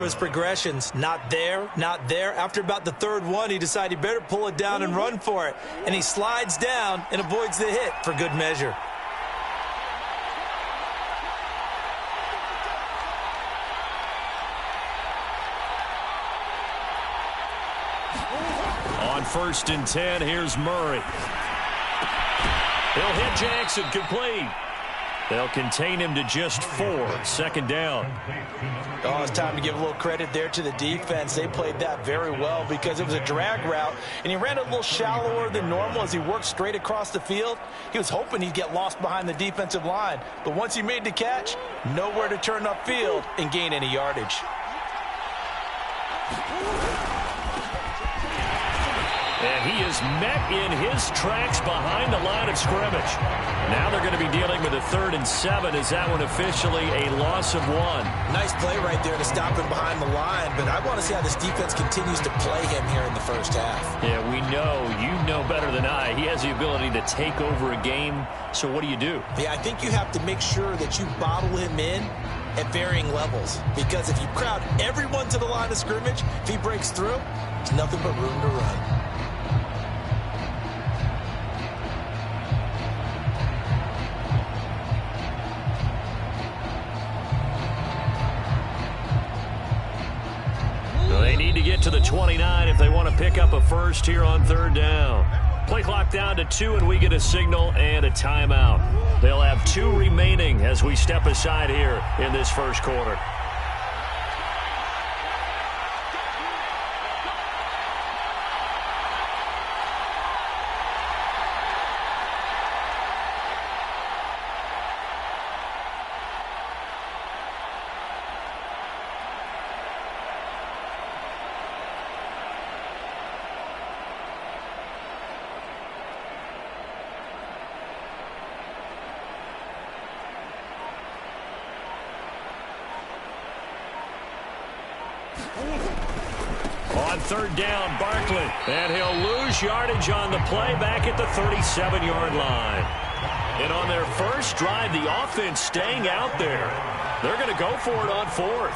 His progressions, not there, not there. After about the third one, he decided he better pull it down and run for it. And he slides down and avoids the hit for good measure. On 1st and 10, here's Murray. He'll hit Jackson, complete. They'll contain him to just 4. 2nd down. Oh, it's time to give a little credit there to the defense. They played that very well because it was a drag route, and he ran a little shallower than normal as he worked straight across the field. He was hoping he'd get lost behind the defensive line, but once he made the catch, nowhere to turn upfield and gain any yardage. And he is met in his tracks behind the line of scrimmage. Now they're going to be dealing with a 3rd and 7. Is that one officially a loss of 1? Nice play right there to stop him behind the line, but I want to see how this defense continues to play him here in the first half. Yeah, we know. You know better than I. He has the ability to take over a game, so what do you do? Yeah, I think you have to make sure that you bottle him in at varying levels, because if you crowd everyone to the line of scrimmage, if he breaks through, there's nothing but room to run. They need to get to the 29 if they want to pick up a first here on 3rd down. Play clock down to 2, and we get a signal and a timeout. They'll have 2 remaining as we step aside here in this first quarter. On 3rd down, Barkley. And he'll lose yardage on the play back at the 37-yard line. And on their first drive, the offense staying out there. They're going to go for it on 4th.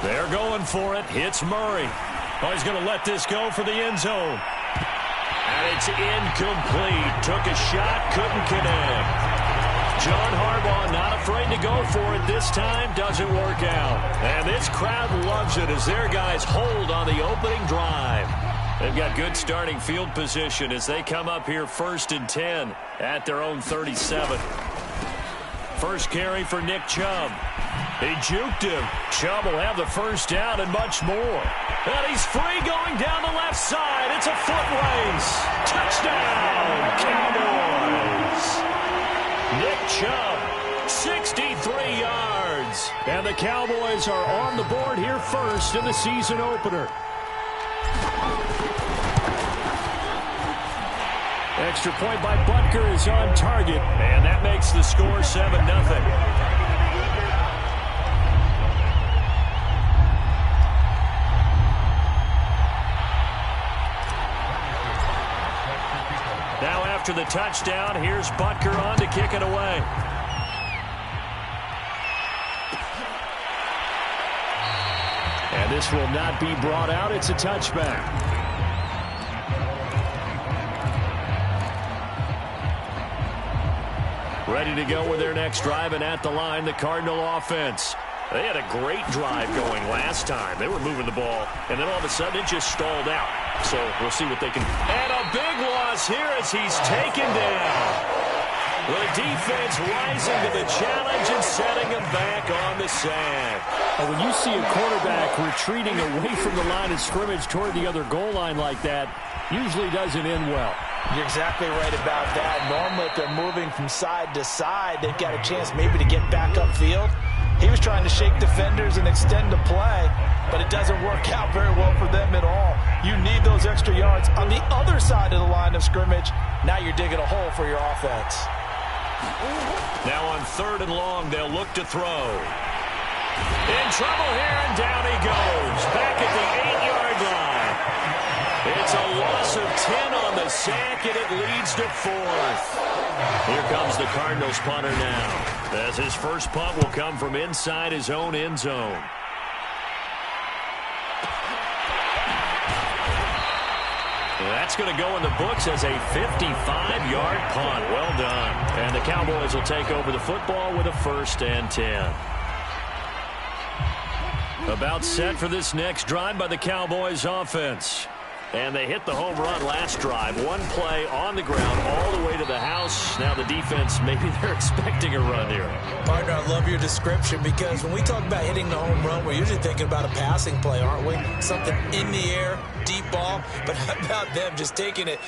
They're going for it. Hits Murray. Oh, he's going to let this go for the end zone. And it's incomplete. Took a shot, couldn't connect. John Harbaugh not afraid to go for it this time. Doesn't work out. And this crowd loves it as their guys hold on the opening drive. They've got good starting field position as they come up here 1st and 10 at their own 37. First carry for Nick Chubb. He juked him. Chubb will have the first down and much more. And he's free going down the left side. It's a foot race. Touchdown, Cowboys. Nick Chubb, 63 yards. And the Cowboys are on the board here first in the season opener. Extra point by Butker is on target. And that makes the score 7-0. Now after the touchdown, here's Butker on to kick it away. And this will not be brought out. It's a touchback. Ready to go with their next drive, and at the line, the Cardinal offense. They had a great drive going last time. They were moving the ball, and then all of a sudden it just stalled out. So we'll see what they can. And a big loss here as he's taken down. The defense rising to the challenge and setting him back on the sand. And when you see a quarterback retreating away from the line of scrimmage toward the other goal line like that, usually doesn't end well. You're exactly right about that. Normally, if they're moving from side to side, they've got a chance maybe to get back upfield. He was trying to shake defenders and extend the play, but it doesn't work out very well for them at all. You need those extra yards on the other side of the line of scrimmage. Now you're digging a hole for your offense. Now on 3rd and long, they'll look to throw. In trouble here, and down he goes. Back at the 8-yard line. It's a loss of 10 on the sack, and it leads to 4th. Here comes the Cardinals punter now, as his first punt will come from inside his own end zone. That's going to go in the books as a 55-yard punt. Well done. And the Cowboys will take over the football with a 1st and 10. About set for this next drive by the Cowboys offense. And they hit the home run last drive. One play on the ground all the way to the house. Now the defense, maybe they're expecting a run here. Partner, I love your description, because when we talk about hitting the home run, we're usually thinking about a passing play, aren't we? Something in the air, deep ball. But how about them just taking it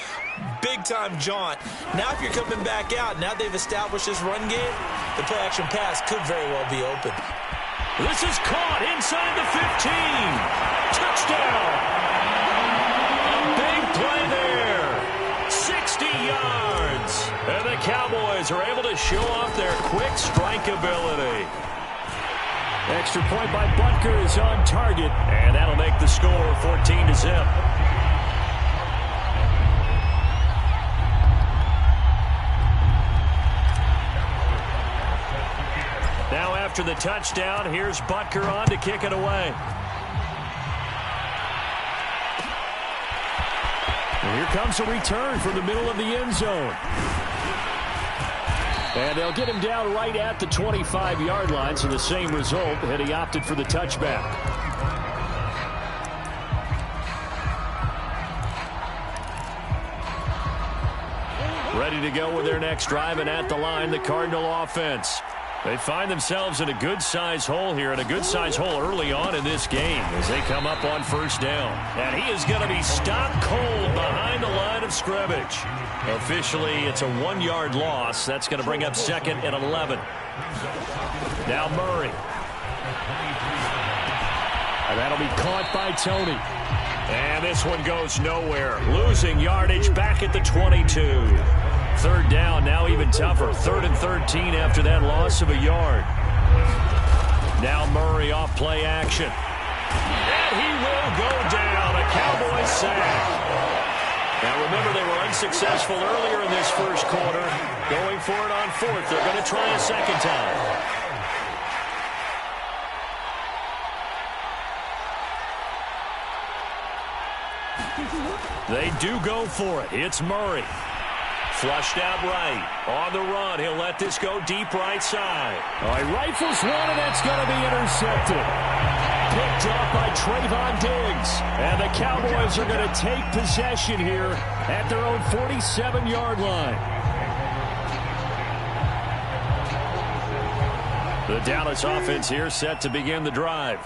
big-time jaunt? Now if you're coming back out, now they've established this run game, the play-action pass could very well be open. This is caught inside the 15. Touchdown. Play there. 60 yards. And the Cowboys are able to show off their quick strike ability. Extra point by Butker is on target. And that'll make the score 14-0. Now after the touchdown, here's Butker on to kick it away. And here comes a return from the middle of the end zone. And they'll get him down right at the 25-yard line, so the same result, and he opted for the touchback. Ready to go with their next drive, and at the line, the Cardinal offense. They find themselves in a good-size hole here, and a good-size hole early on in this game as they come up on 1st down. And he is going to be stopped cold behind the line of scrimmage. Officially, it's a 1-yard loss. That's going to bring up 2nd and 11. Now Murray. And that'll be caught by Tony. And this one goes nowhere. Losing yardage back at the 22. 3rd down, now even tougher. 3rd and 13 after that loss of a yard. Now Murray off play action. And he will go down. A Cowboys sack. Now remember, they were unsuccessful earlier in this first quarter. Going for it on 4th. They're going to try a second time. They do go for it. It's Murray. Flushed out right. On the run. He'll let this go deep right side. Oh, he rifles one, and that's going to be intercepted. Picked off by Trayvon Diggs. And the Cowboys are going to take possession here at their own 47-yard line. The Dallas offense here set to begin the drive.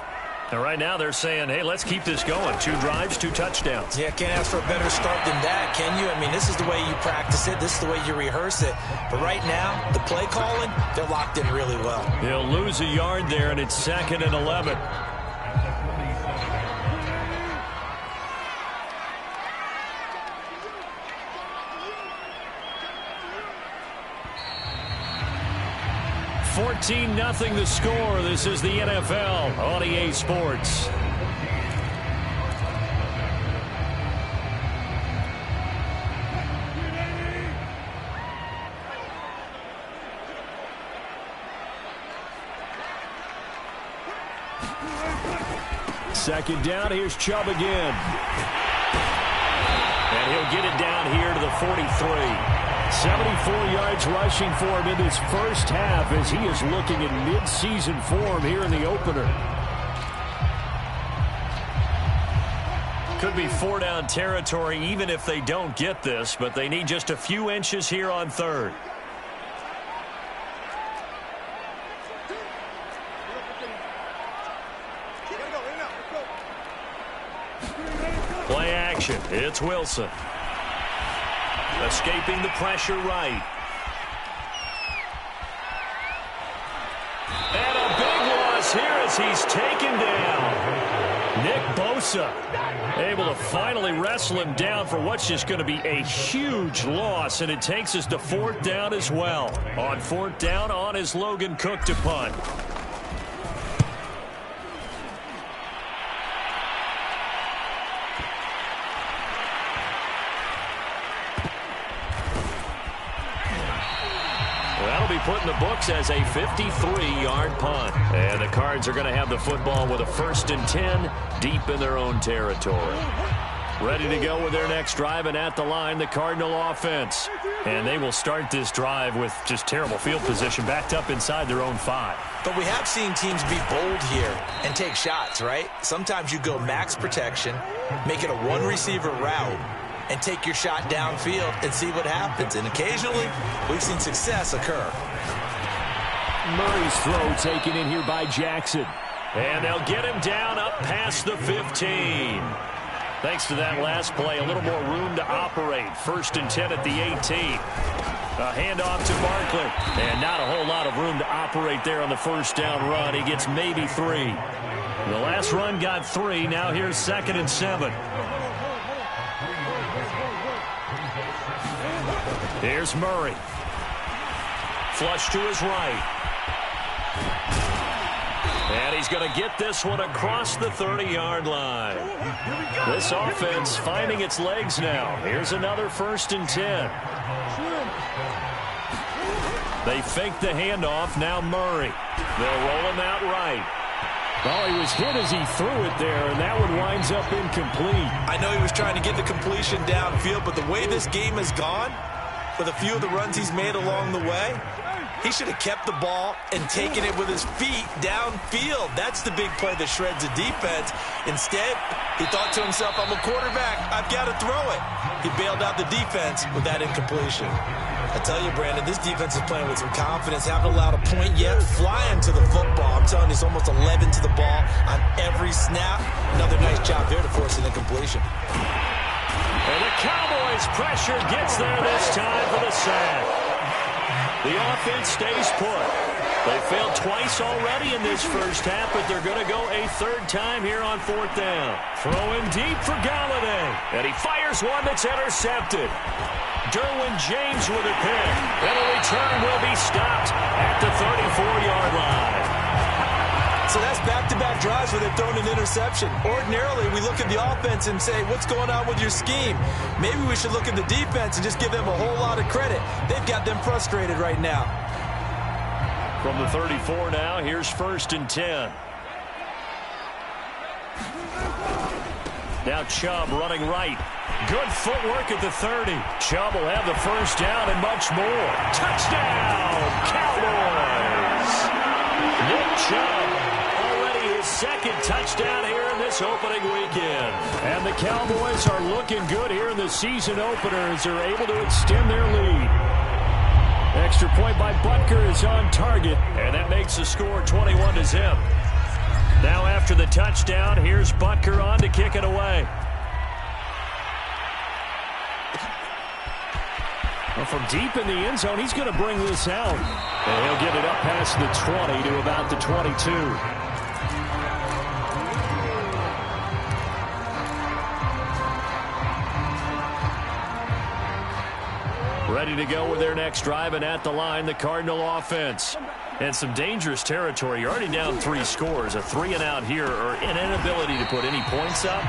And right now they're saying, hey, let's keep this going. 2 drives, 2 touchdowns. Yeah, can't ask for a better start than that, can you? I mean, this is the way you practice it. This is the way you rehearse it. But right now, the play calling, they're locked in really well. He'll lose a yard there, and it's 2nd and 11. $14-0 the score. This is the NFL on EA Sports. Second down, here's Chubb again. And he'll get it down here to the 43. 74 yards rushing for him in this first half as he is looking in mid-season form here in the opener. Could be 4-down territory even if they don't get this, but they need just a few inches here on 3rd. Play action. It's Wilson. Escaping the pressure right. And a big loss here as he's taken down. Nick Bosa able to finally wrestle him down for what's just going to be a huge loss, and it takes us to 4th down as well. On 4th down, on is Logan Cook to punt. put in the books as a 53-yard punt. And the Cards are going to have the football with a 1st and 10 deep in their own territory. Ready to go with their next drive, and at the line, the Cardinal offense. And they will start this drive with just terrible field position, backed up inside their own 5. But we have seen teams be bold here and take shots, right? Sometimes you go max protection, make it a one-receiver route, and take your shot downfield and see what happens. And occasionally, we've seen success occur. Murray's throw taken in here by Jackson. And they'll get him down up past the 15. Thanks to that last play, a little more room to operate. 1st and 10 at the 18. A handoff to Barkley. And not a whole lot of room to operate there on the 1st down run. He gets maybe 3. The last run got 3. Now here's 2nd and 7. Here's Murray. Flush to his right. And he's going to get this one across the 30-yard line. This offense finding its legs now. Here's another 1st and 10. They fake the handoff. Now Murray. They'll roll him out right. Oh, he was hit as he threw it there, and that one winds up incomplete. I know he was trying to get the completion downfield, but the way this game has gone, with a few of the runs he's made along the way, he should have kept the ball and taken it with his feet downfield. That's the big play that shreds the defense. Instead, he thought to himself, I'm a quarterback. I've got to throw it. He bailed out the defense with that incompletion. I tell you, Brandon, this defense is playing with some confidence. Haven't allowed a point yet. Flying to the football. I'm telling you, it's almost 11 to the ball on every snap. Another nice job there to force an incompletion. And the Cowboys' pressure gets there this time for the sack. The offense stays put. They failed twice already in this first half, but they're going to go a 3rd time here on 4th down. Throwing deep for Galladay. And he fires one that's intercepted. Derwin James with a pick. And the return will be stopped at the 34-yard line. So that's back-to-back drives where they've thrown an interception. Ordinarily, we look at the offense and say, what's going on with your scheme? Maybe we should look at the defense and just give them a whole lot of credit. They've got them frustrated right now. From the 34 now, here's 1st and 10. Now Chubb running right. Good footwork at the 30. Chubb will have the 1st down and much more. Touchdown, Cowboys! Nick Chubb. 2nd touchdown here in this opening weekend. And the Cowboys are looking good here in the season opener as they're able to extend their lead. Extra point by Butker is on target, and that makes the score 21-0. Now after the touchdown, here's Butker on to kick it away. Well, from deep in the end zone, he's going to bring this out. And he'll get it up past the 20 to about the 22. Ready to go with their next drive, and at the line, the Cardinal offense. And some dangerous territory. You're already down 3 scores. A 3-and-out here, or an inability to put any points up.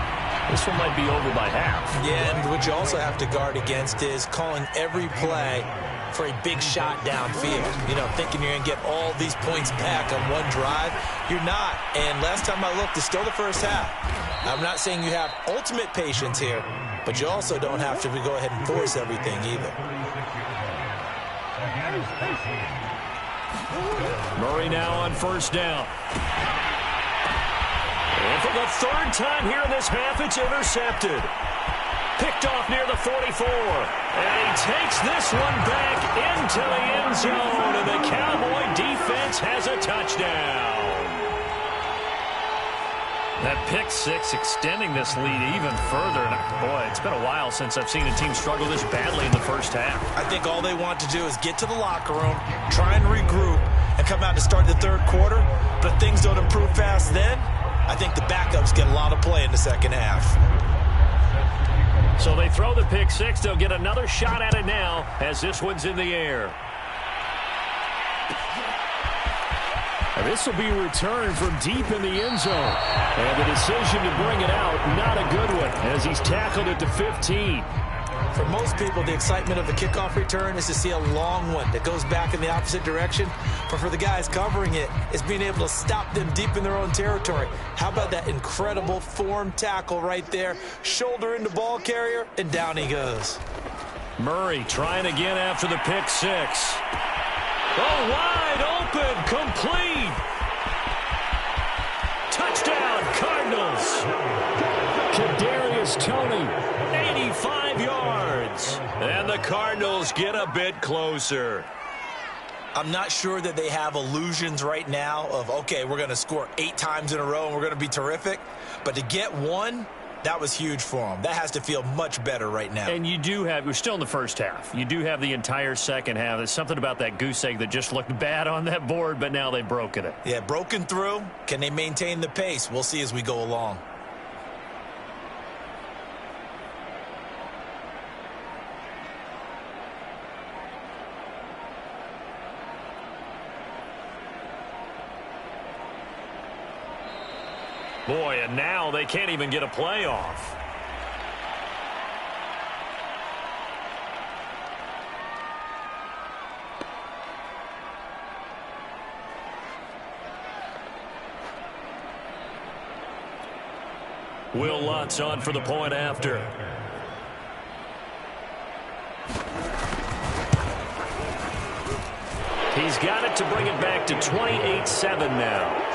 This one might be over by half. Yeah, and what you also have to guard against is calling every play for a big shot downfield. You know, thinking you're going to get all these points back on one drive. You're not. And last time I looked, it's still the first half. I'm not saying you have ultimate patience here, but you also don't have to go ahead and force everything either. Murray now on 1st down. And for the 3rd time here in this half, it's intercepted. Picked off near the 44. And he takes this one back into the end zone. And the Cowboy defense has a touchdown. That pick 6 extending this lead even further. And boy, it's been a while since I've seen a team struggle this badly in the first half. I think all they want to do is get to the locker room, try and regroup, and come out to start the 3rd quarter. But if things don't improve fast then, I think the backups get a lot of play in the 2nd half. So they throw the pick 6. They'll get another shot at it now as this one's in the air. And this will be returned from deep in the end zone. And the decision to bring it out, not a good one, as he's tackled at the 15. For most people, the excitement of the kickoff return is to see a long one that goes back in the opposite direction. But for the guys covering it, it's being able to stop them deep in their own territory. How about that incredible form tackle right there? Shoulder into ball carrier, and down he goes. Murray trying again after the pick six. Oh, wide open, complete. Touchdown, Cardinals. Kadarius Toney, 85 yards. And the Cardinals get a bit closer. I'm not sure that they have illusions right now of, okay, we're going to score 8 times in a row and we're going to be terrific. But to get one, that was huge for them. That has to feel much better right now. And you do have, we're still in the first half. You do have the entire second half. There's something about that goose egg that just looked bad on that board, but now they've broken it. Yeah, broken through. Can they maintain the pace? We'll see as we go along. Boy, and now they can't even get a playoff. Will Lutz on for the point after. He's got it to bring it back to 28-7 now.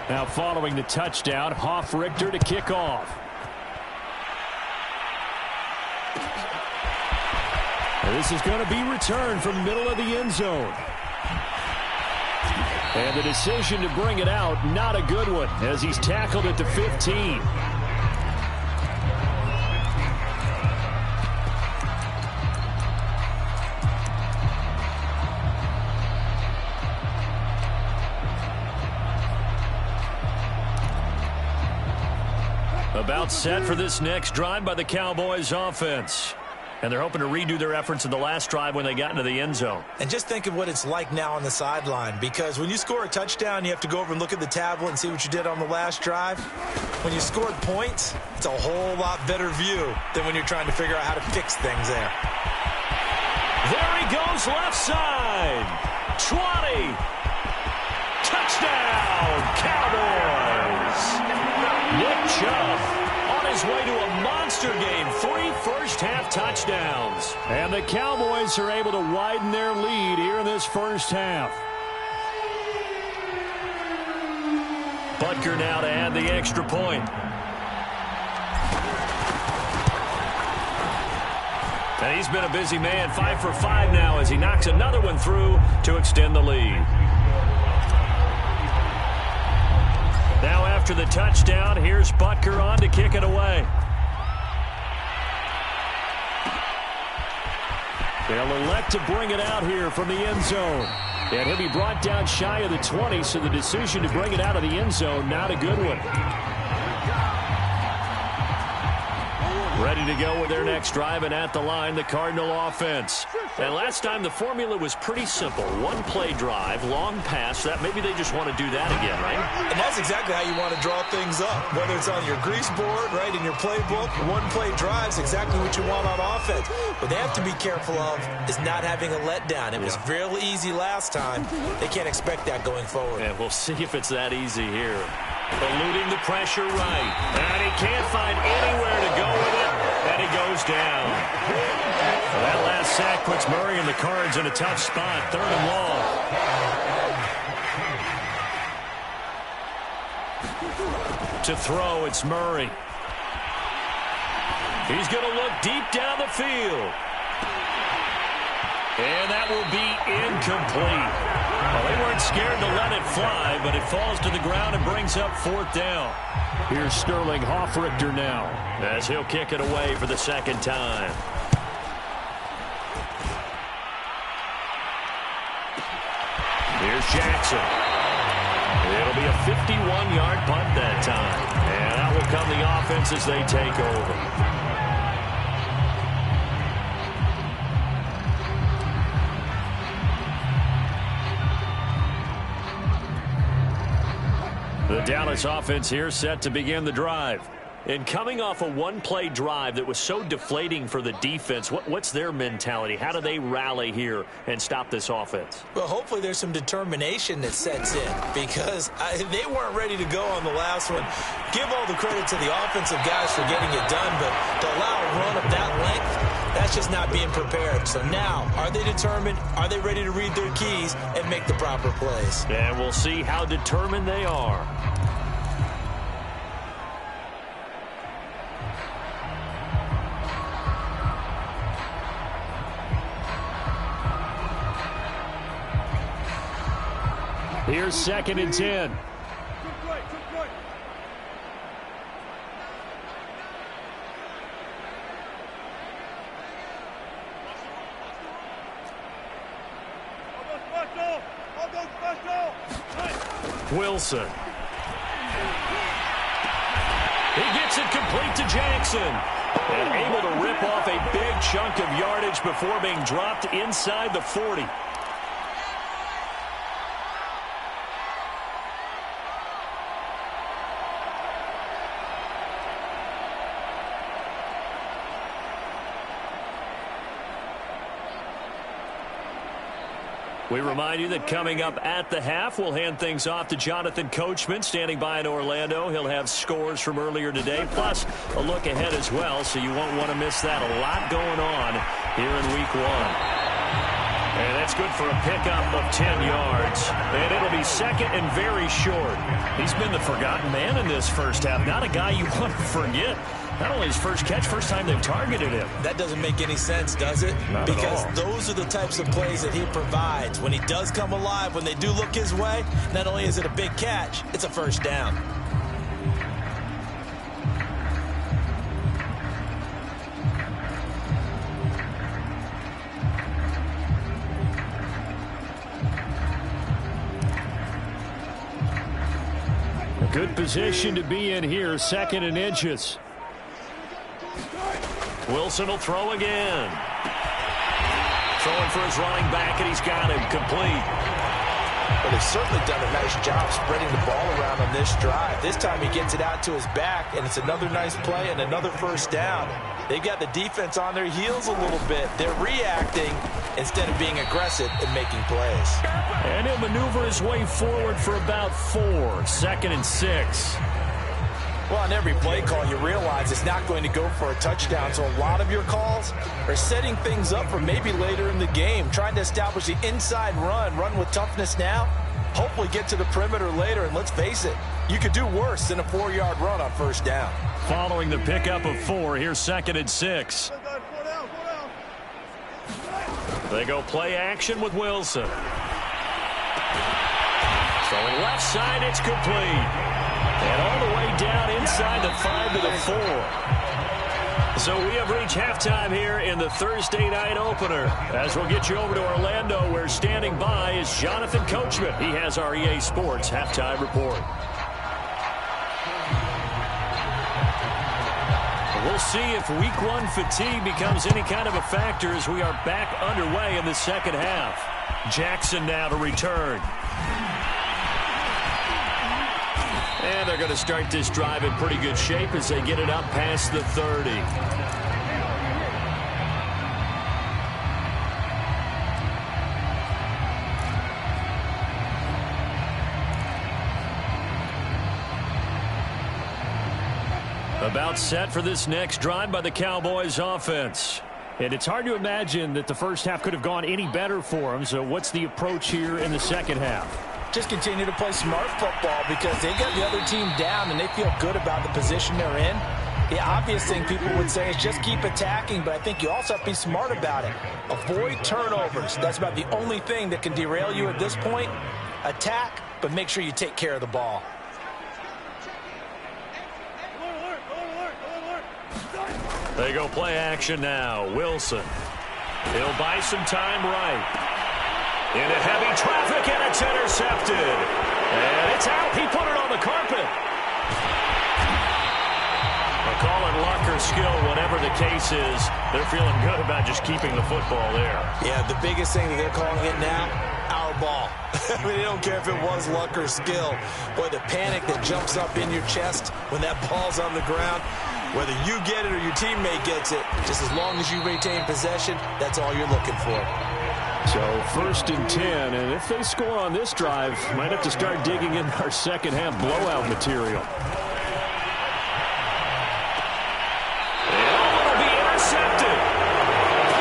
Now following the touchdown, Hofrichter to kick off. And this is going to be returned from middle of the end zone. And the decision to bring it out, not a good one, as he's tackled at the 15. About set for this next drive by the Cowboys offense. And they're hoping to redo their efforts in the last drive when they got into the end zone. And just think of what it's like now on the sideline, because when you score a touchdown, you have to go over and look at the tablet and see what you did on the last drive. When you scored points, it's a whole lot better view than when you're trying to figure out how to fix things there. There he goes, left side. 20. Touchdown, Cowboys. Nick Chubb on his way to a monster game. 3 first-half touchdowns. And the Cowboys are able to widen their lead here in this first half. Butker now to add the extra point. And he's been a busy man. 5 for 5 now as he knocks another one through to extend the lead. Now after the touchdown, here's Butker on to kick it away. They'll elect to bring it out here from the end zone. And he'll be brought down shy of the 20, so the decision to bring it out of the end zone, not a good one. Ready to go with their next drive, and at the line, the Cardinal offense. And last time, the formula was pretty simple. One play drive, long pass. That maybe they just want to do that again, right? And that's exactly how you want to draw things up. Whether it's on your grease board, right, in your playbook, one play drives exactly what you want on offense. What they have to be careful of is not having a letdown. It was real easy last time. They can't expect that going forward. And we'll see if it's that easy here. Eluding the pressure right. And he can't find anywhere to go with it. And he goes down. That last sack puts Murray and the Cards in a tough spot. 3rd and long. To throw, it's Murray. He's going to look deep down the field. And that will be incomplete. Well, they weren't scared to let it fly, but it falls to the ground and brings up 4th down. Here's Sterling Hofrichter now, as he'll kick it away for the second time. Here's Jackson. It'll be a 51-yard punt that time. And out will come the offense as they take over. The Dallas offense here set to begin the drive. And coming off a one-play drive that was so deflating for the defense, what's their mentality? How do they rally here and stop this offense? Well, hopefully there's some determination that sets in because they weren't ready to go on the last one. Give all the credit to the offensive guys for getting it done, but to allow a run of that length, that's just not being prepared. So now, are they determined? Are they ready to read their keys and make the proper plays? And we'll see how determined they are. Here's 2nd and 10. Wilson. He gets it complete to Jackson. And able to rip off a big chunk of yardage before being dropped inside the 40. We remind you that coming up at the half, we'll hand things off to Jonathan Coachman standing by in Orlando. He'll have scores from earlier today, plus a look ahead as well, so you won't want to miss that. A lot going on here in Week 1. And that's good for a pickup of 10 yards. And it'll be 2nd and very short. He's been the forgotten man in this first half. Not a guy you want to forget. Not only his first catch, first time they've targeted him. That doesn't make any sense, does it? Not because at all. Those are the types of plays that he provides. When he does come alive, when they do look his way, not only is it a big catch, it's a first down. A good position to be in here, 2nd and inches. Wilson will throw again. Throwing for his running back, and he's got him complete. But he's certainly done a nice job spreading the ball around on this drive. This time he gets it out to his back, and it's another nice play and another first down. They've got the defense on their heels a little bit. They're reacting instead of being aggressive and making plays. And he'll maneuver his way forward for about 4. 2nd and 6. Well, on every play call, you realize it's not going to go for a touchdown. So a lot of your calls are setting things up for maybe later in the game, trying to establish the inside run with toughness now, hopefully get to the perimeter later. And let's face it, you could do worse than a 4-yard run on first down. Following the pickup of 4, here's 2nd and 6. They go play action with Wilson. Throwing left side, it's complete. And all the way down inside the 5 to the 4. So we have reached halftime here in the Thursday night opener. As we'll get you over to Orlando, where standing by is Jonathan Coachman. He has our EA Sports halftime report. We'll see if Week 1 fatigue becomes any kind of a factor as we are back underway in the second half. Jackson now to return. And they're going to start this drive in pretty good shape as they get it up past the 30. About set for this next drive by the Cowboys offense. And it's hard to imagine that the first half could have gone any better for them. So what's the approach here in the second half? Just continue to play smart football because they got the other team down and they feel good about the position they're in. The obvious thing people would say is just keep attacking, but I think you also have to be smart about it. Avoid turnovers. That's about the only thing that can derail you at this point. Attack, but make sure you take care of the ball. They go play action now. Wilson. He'll buy some time right. Into heavy traffic, and it's intercepted. And it's out. He put it on the carpet. They'll call it luck or skill, whatever the case is. They're feeling good about just keeping the football there. Yeah, the biggest thing that they're calling it now, our ball. I mean, they don't care if it was luck or skill. Boy, the panic that jumps up in your chest when that ball's on the ground, whether you get it or your teammate gets it, just as long as you retain possession, that's all you're looking for. So 1st and 10, and if they score on this drive, might have to start digging in our second half blowout material.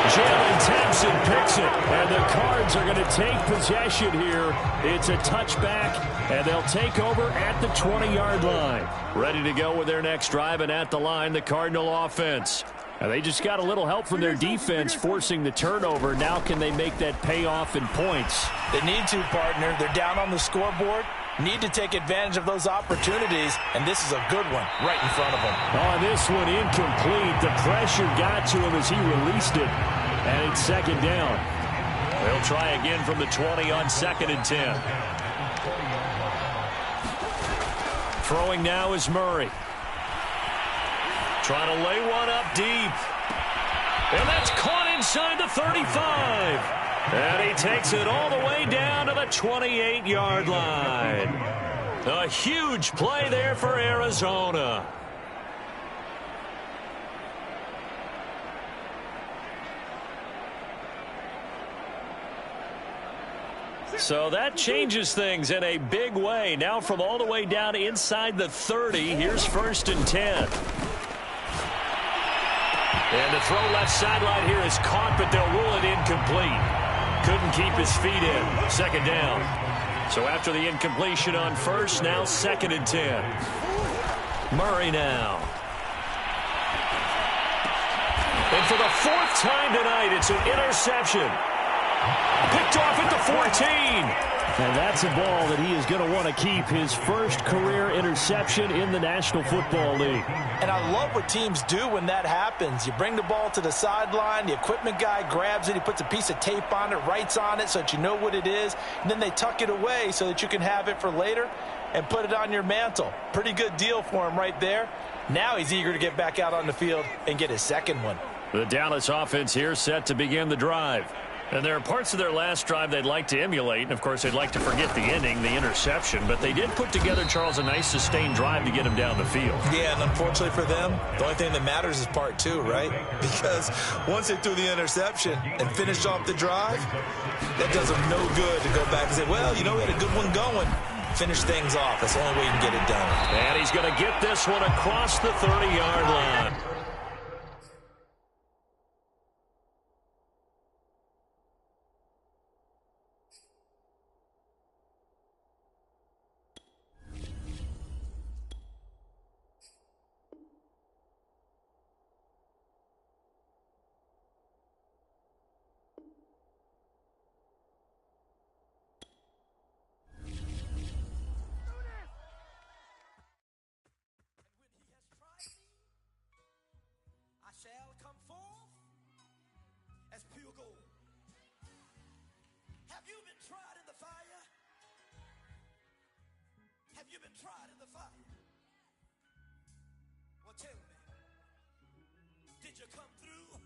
Jalen Thompson picks it, and the Cards are going to take possession here. It's a touchback, and they'll take over at the 20-yard line. Ready to go with their next drive, and at the line, the Cardinal offense. Now they just got a little help from their defense forcing the turnover. Now can they make that pay off in points? They need to, partner. They're down on the scoreboard. Need to take advantage of those opportunities, and this is a good one right in front of them. On this one, incomplete. The pressure got to him as he released it, and it's 2nd down. They'll try again from the 20 on 2nd and 10. Throwing now is Murray. Trying to lay one up deep. And that's caught inside the 35. And he takes it all the way down to the 28-yard line. A huge play there for Arizona. So that changes things in a big way. Now from all the way down inside the 30, here's 1st and 10. And the throw left sideline here is caught, but they'll rule it incomplete. Couldn't keep his feet in. 2nd down. So after the incompletion on 1st, now 2nd and 10. Murray now. And for the 4th time tonight, it's an interception. Picked off at the 14. And that's a ball that he is going to want to keep, his first career interception in the National Football League. And I love what teams do when that happens. You bring the ball to the sideline, the equipment guy grabs it, he puts a piece of tape on it, writes on it so that you know what it is, and then they tuck it away so that you can have it for later and put it on your mantle. Pretty good deal for him right there. Now he's eager to get back out on the field and get his 2nd one. The Dallas offense here set to begin the drive. And there are parts of their last drive they'd like to emulate. And, of course, they'd like to forget the ending, the interception. But they did put together, Charles, a nice sustained drive to get him down the field. Yeah, and unfortunately for them, the only thing that matters is part 2, right? Because once they threw the interception and finished off the drive, that does them no good to go back and say, well, you know, we had a good one going. Finish things off. That's the only way you can get it done. And he's going to get this one across the 30-yard line. Shall come forth as pure gold. Have you been tried in the fire? Have you been tried in the fire? Well, tell me, did you come through?